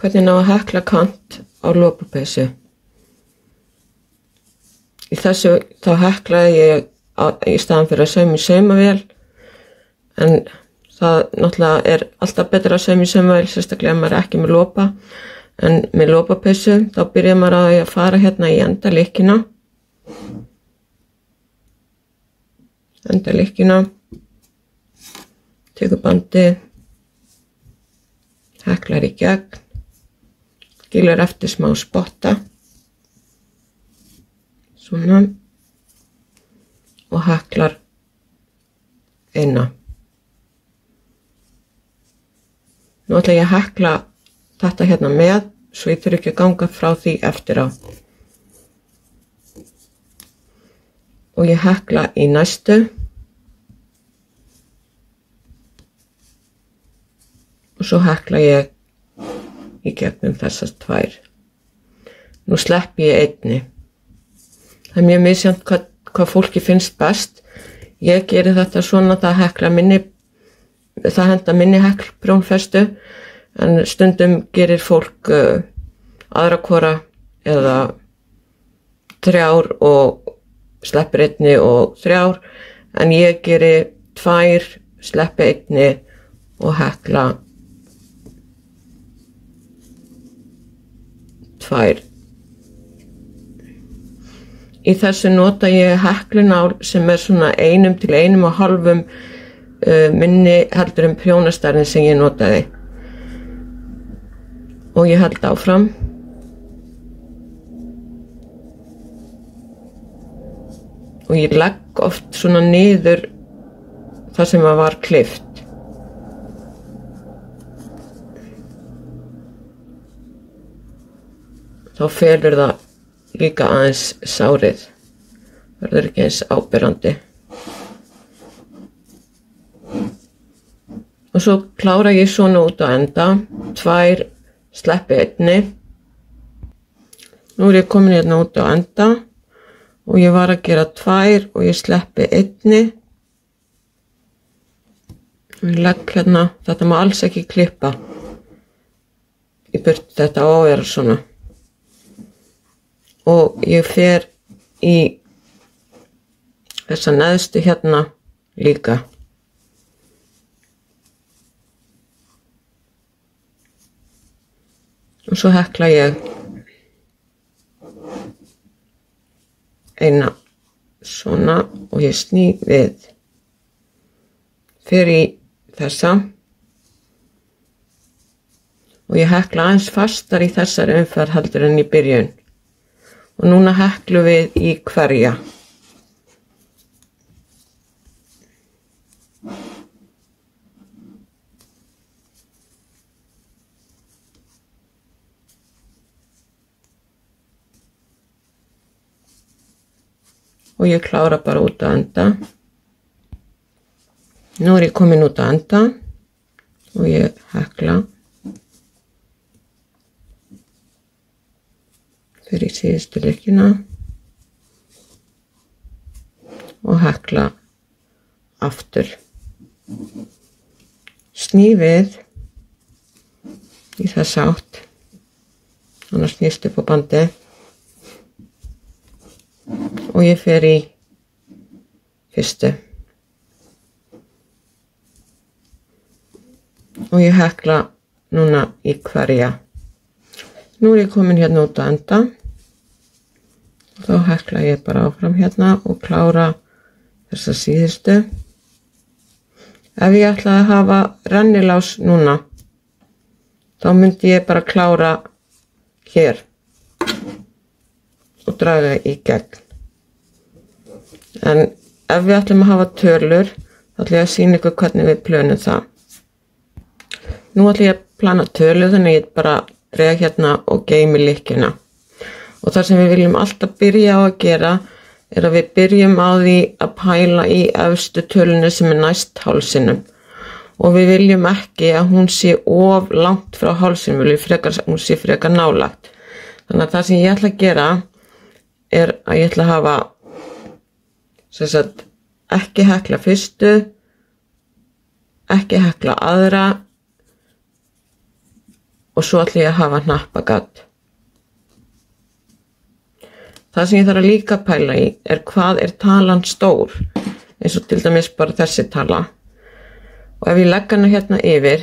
hvernig ná að hekla kant á lopapeysu. Í þessu þá heklaði ég í staðan fyrir að sauma í saumavél, en það náttúrulega alltaf betra að sauma í saumavél, sérstaklega ef maður ekki með lopa, en með lopapeysu þá byrjar maður að fara hérna í endalikkina. Tekur bandið, heklar í gegn, skilur eftir smá spotta, svona, og heklar eina. Nú ætla ég að hekla þetta hérna með, svo ég þurfi ekki að ganga frá því eftir á. Og ég hekla í næstu. Og svo hekla ég í gegnum þessar tvær. Nú sleppi ég einni. Það mjög misjafnt hvað fólki finnst best. Ég geri þetta svona, það henda minni heklprjónfestu, en stundum gerir fólk aðra hvora eða 3 og sleppir einni og 3, en ég geri 2, sleppi einni og hekla 2. Í þessu nota ég heklunál sem svona 1 til 1,5 minni heldur en prjónastærðin sem ég notaði. Og ég held áfram. Og ég legg oft svona niður það sem var klippt. Þá felur það líka aðeins sárið, verður ekki eins áberandi. Og svo klára ég svona út á enda, 2, sleppi einni. Nú ég komin hérna út á enda og ég var að gera 2 og ég sleppi einni. Og ég legg hérna, þetta má alls ekki klippa. Ég burt þetta á að vera svona. Og ég fer í þessa neðstu hérna líka. Og svo hekla ég eina svona og ég sný við. Fer í þessa. Og ég hekla aðeins fastar í þessari umferð heldur en í byrjun. Og núna heklum við í hverja. Og ég klára bara út að enda. Nú ég komin út að enda og ég hekla. Fyrir síðustu lykkjuna og hekla aftur. Sný við í þessa átt, annars snýst upp á bandið og ég fer í fyrstu og ég hekla núna í hverja. Nú ég komin hérna út að enda og þá hekla ég bara áfram hérna og klára þessa síðustu. Ef ég ætlaði að hafa rennilás núna, þá myndi ég bara klára hér og draga í gegn. En ef við ætlum að hafa tölur, þá ætlum ég að sýna ykkur hvernig við plönum það. Nú ætlum ég að plana tölur, þannig ég bara dreg hérna og geymi lykkjuna. Og það sem við viljum alltaf byrja á að gera er að við byrjum á því að pæla í efstu tölunni sem er næst hálsinum. Og við viljum ekki að hún sé of langt frá hálsinum, við viljum hún sé frekar nálægt. Þannig að það sem ég ætla að gera er að ég ætla að hafa ekki hekla fyrstu, ekki hekla aðra og svo ætla ég að hafa hnappagat. Það sem ég þarf að líka pæla í hvað talan stór, eins og til dæmis bara þessi tala. Og ef ég legg hana hérna yfir,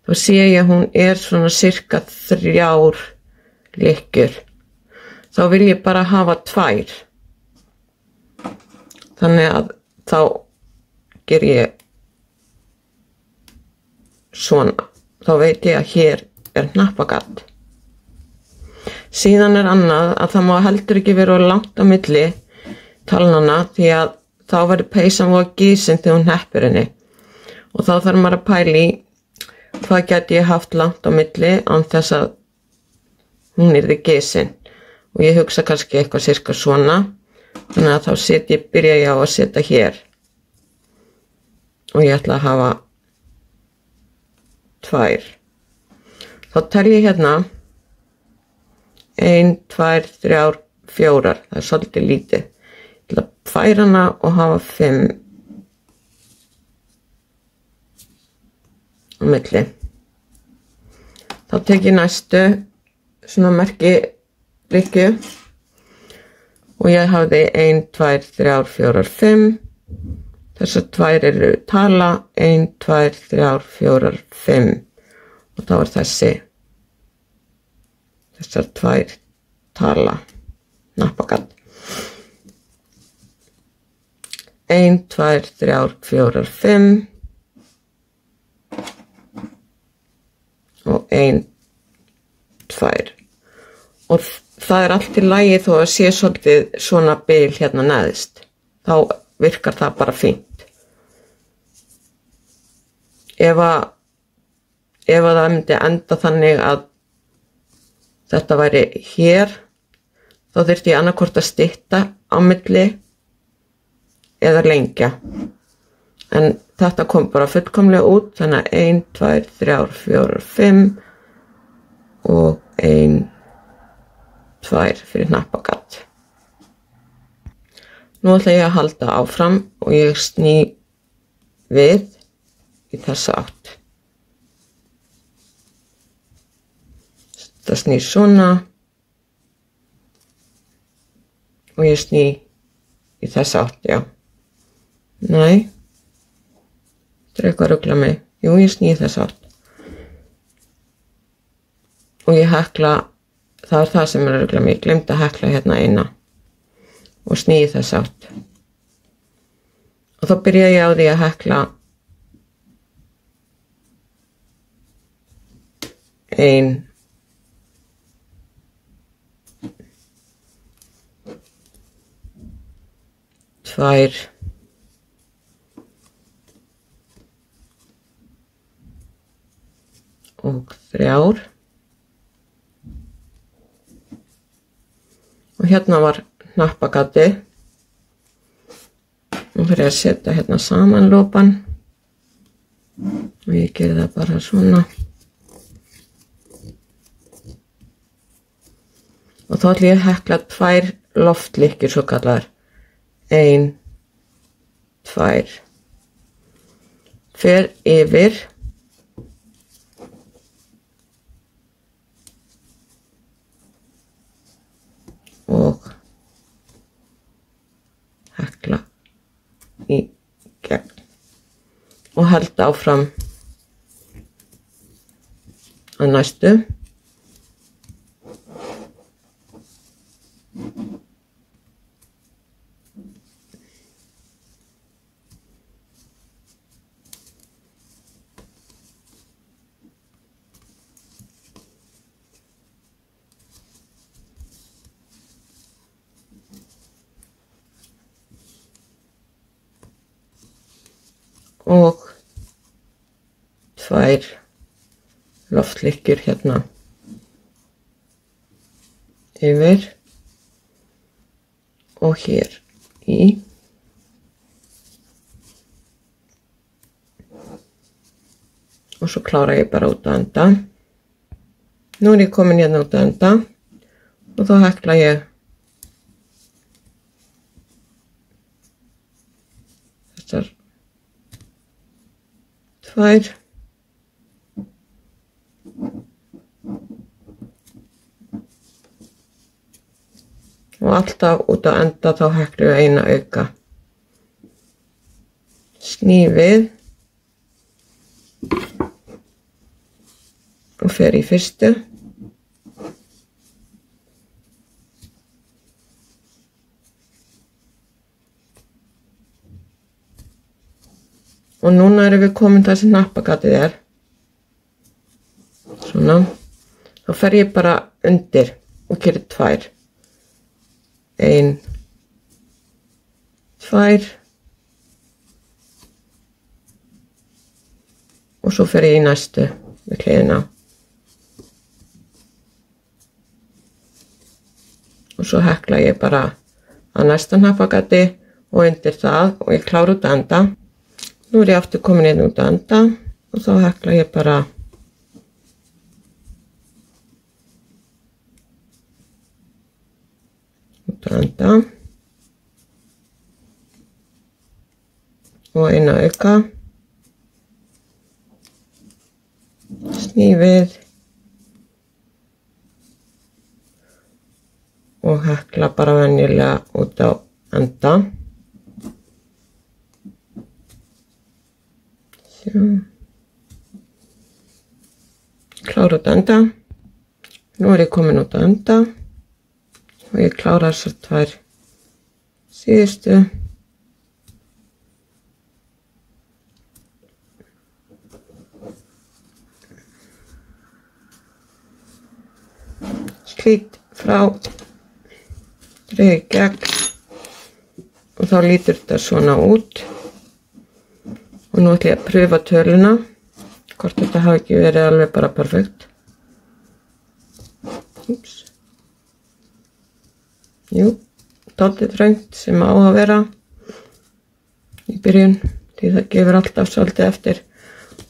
þá sé ég að hún svona cirka 3 lykkjur. Þá vil ég bara hafa 2. Þannig að þá ger ég svona. Þá veit ég að hér hnappagat. Síðan annað að það má heldur ekki vera langt á milli talnanna því að þá verður peysan voða gisin þegar hún hneppir henni. Og þá þarf maður að pæla í hvað gæti ég haft langt á milli án þess að hún yrði gisin. Og ég hugsa kannski eitthvað cirka svona. Þannig að þá byrja ég á að setja hér. Og ég ætla að hafa 2. Þá tel ég hérna 1, 2, 3, 4. Það svolítið lítið. Ég ætla að færa hana og hafa 5 á milli. Þá tek ég næstu svona merkilykkju og ég hafði 1, 2, 3, 4, 5. Þessar 2 eru tala, 1, 2, 3, 4, 5 og þá þessar 2 tala, hnappagat. 1, 2, 3, 4, 5 og 1, 2 og það allt í lagi þó að sé svolítið svona bil hérna neðst. Þá virkar það bara fínt. Ef það myndi enda þannig að þetta væri hér, þá þyrfti ég annarkvort að stytta á milli eða lengja. En þetta kom bara fullkomlega út, þannig að 1, 2, 3, 4, 5 og 1, 2 fyrir hnappagat. Nú ætla ég að halda áfram og ég sný við í þessa átt. Það snýr svona og ég sný í þessa átt, já. Nei, þetta eitthvað að rugla mig. Jú, ég sný í þessa átt. Og ég hekla, það það sem að rugla mig. Ég glemdi að hekla hérna eina og sný í þessa átt. Og þá byrja ég á því að hekla 1, 2 og 3 og hérna var hnappagati. Nú fyrir ég að setja hérna saman lopan og ég geri það bara svona. Og þá ætla ég að hekla 2 loftlykkjur svo kallar. 1, 2. Fer yfir og hekla í gegn og held áfram að næstu. Og 2 loftlykkjur hérna yfir og hér í. Og svo klára ég bara út að enda. Nú ég komin hérna út að enda og þá hekla ég þessar 2 og alltaf út á enda þá heklum við eina auka. Snífið og fer í fyrstu. Og núna erum við komin þar sem hnappagatið er. Svona. Þá fer ég bara undir og geri 2. 1, 2. Og svo fer ég í næstu við hliðina. Og svo hekla ég bara að næsta hnappagati og undir það og ég klára út að enda. Nú er ég aftur komin inn út að enda og þá hekla ég bara út að enda og eina auka, snífið og hekla bara venjulega út á enda. Klára út að enda. Nú er ég komin út að enda og ég klára þessar 2 síðustu. Slít frá, dreg í gegn og þá lítur þetta svona út. Og nú ætlum ég að pröfa töluna, hvort þetta hafi ekki verið alveg bara perfekt. Úps. Jú, dálítið þröngt sem á að vera í byrjun, því það gefur alltaf svolítið eftir.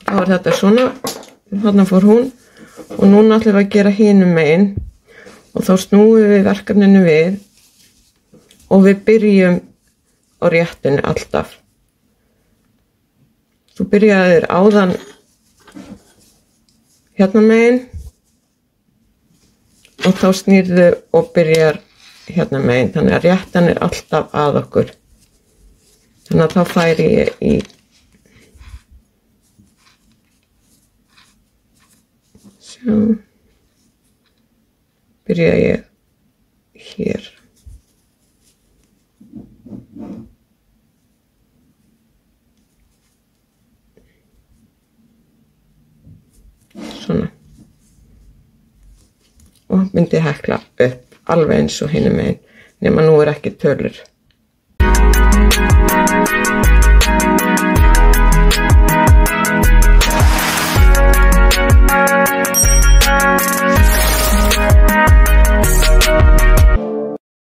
Þá er þetta svona, þarna fór hún og núna ætlum við að gera hinum megin og þá snúum við verkefninu við og við byrjum á réttinu alltaf. Þú byrjaðir áðan hérna megin og þá snýrðu og byrjar hérna megin. Þannig að réttan er alltaf að okkur. Þannig að þá færi ég í sjá. Byrja ég hér. Svona. Og myndi hekla upp alveg eins og hinum megin, nema nú er ekki tölur.